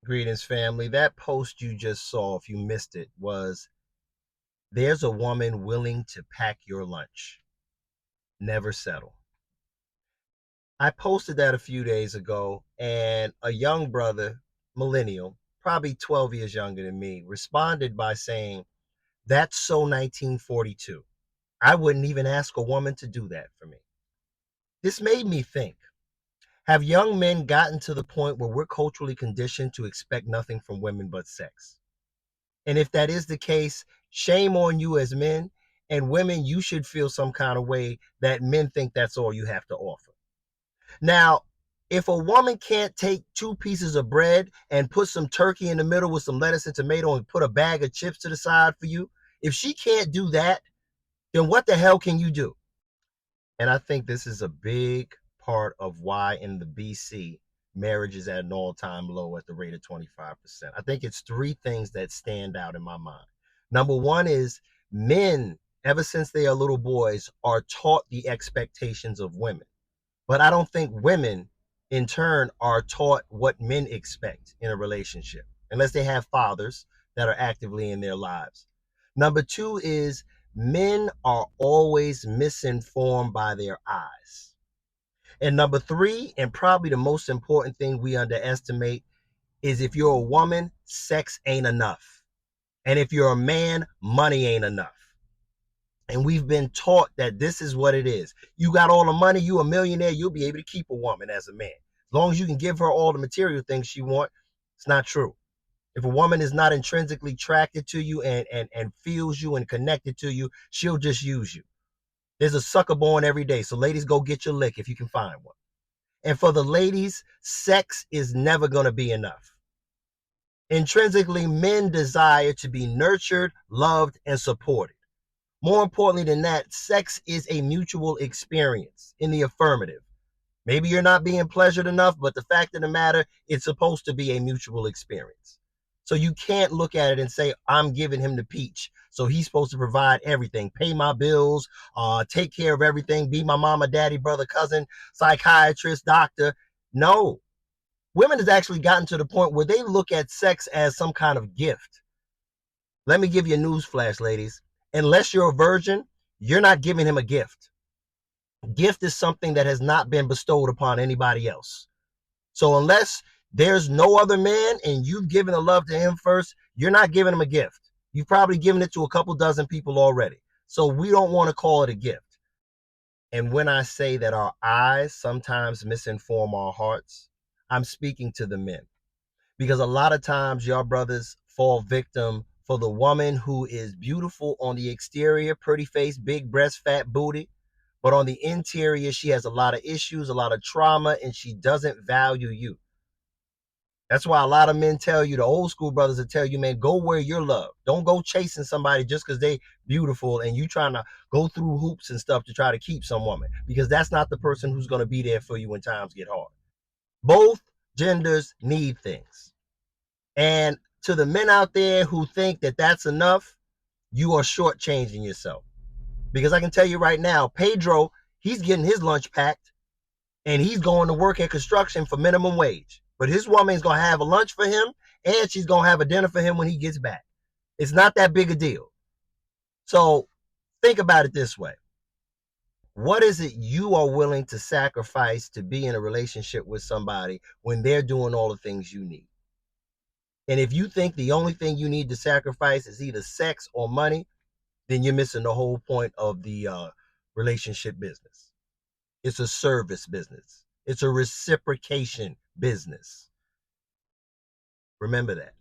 Greetings, family. That post you just saw, if you missed it, was there's a woman willing to pack your lunch. Never settle. I posted that a few days ago, and a young brother, millennial, probably 12 years younger than me, responded by saying, "That's so 1942. I wouldn't even ask a woman to do that for me." This made me think. Have young men gotten to the point where we're culturally conditioned to expect nothing from women but sex? And if that is the case, shame on you as men. And women, you should feel some kind of way that men think that's all you have to offer. Now, if a woman can't take two pieces of bread and put some turkey in the middle with some lettuce and tomato and put a bag of chips to the side for you, if she can't do that, then what the hell can you do? And I think this is a big part of why in the BC, marriage is at an all-time low at the rate of 25%. I think it's three things that stand out in my mind. Number one is men, ever since they are little boys, are taught the expectations of women. But I don't think women, in turn, are taught what men expect in a relationship, unless they have fathers that are actively in their lives. Number two is men are always misinformed by their eyes. And number three, and probably the most important thing we underestimate, is if you're a woman, sex ain't enough. And if you're a man, money ain't enough. And we've been taught that this is what it is. You got all the money, you a millionaire, you'll be able to keep a woman as a man. As long as you can give her all the material things she wants, it's not true. If a woman is not intrinsically attracted to you and feels you and connected to you, she'll just use you. There's a sucker born every day. So ladies, go get your lick if you can find one. And for the ladies, sex is never going to be enough. Intrinsically, men desire to be nurtured, loved, and supported. More importantly than that, sex is a mutual experience in the affirmative. Maybe you're not being pleasured enough, but the fact of the matter, it's supposed to be a mutual experience. So you can't look at it and say, I'm giving him the peach. So he's supposed to provide everything, pay my bills, take care of everything, be my mama, daddy, brother, cousin, psychiatrist, doctor. No. Women has actually gotten to the point where they look at sex as some kind of gift. Let me give you a news flash, ladies. Unless you're a virgin, you're not giving him a gift. Gift is something that has not been bestowed upon anybody else. So unless there's no other man and you've given the love to him first, you're not giving him a gift. You've probably given it to a couple dozen people already. So we don't want to call it a gift. And when I say that our eyes sometimes misinform our hearts, I'm speaking to the men. Because a lot of times your brothers fall victim for the woman who is beautiful on the exterior, pretty face, big breast, fat booty, but on the interior, she has a lot of issues, a lot of trauma, and she doesn't value you. That's why a lot of men tell you, the old school brothers will tell you, man, go where you're loved. Don't go chasing somebody just because they beautiful and you trying to go through hoops and stuff to try to keep some woman, because that's not the person who's going to be there for you when times get hard. Both genders need things. And to the men out there who think that that's enough, you are shortchanging yourself. Because I can tell you right now, Pedro, he's getting his lunch packed and he's going to work at construction for minimum wage. But his woman's going to have a lunch for him and she's going to have a dinner for him when he gets back. It's not that big a deal. So think about it this way. What is it you are willing to sacrifice to be in a relationship with somebody when they're doing all the things you need? And if you think the only thing you need to sacrifice is either sex or money, then you're missing the whole point of the relationship business. It's a service business. It's a reciprocation business. Remember that.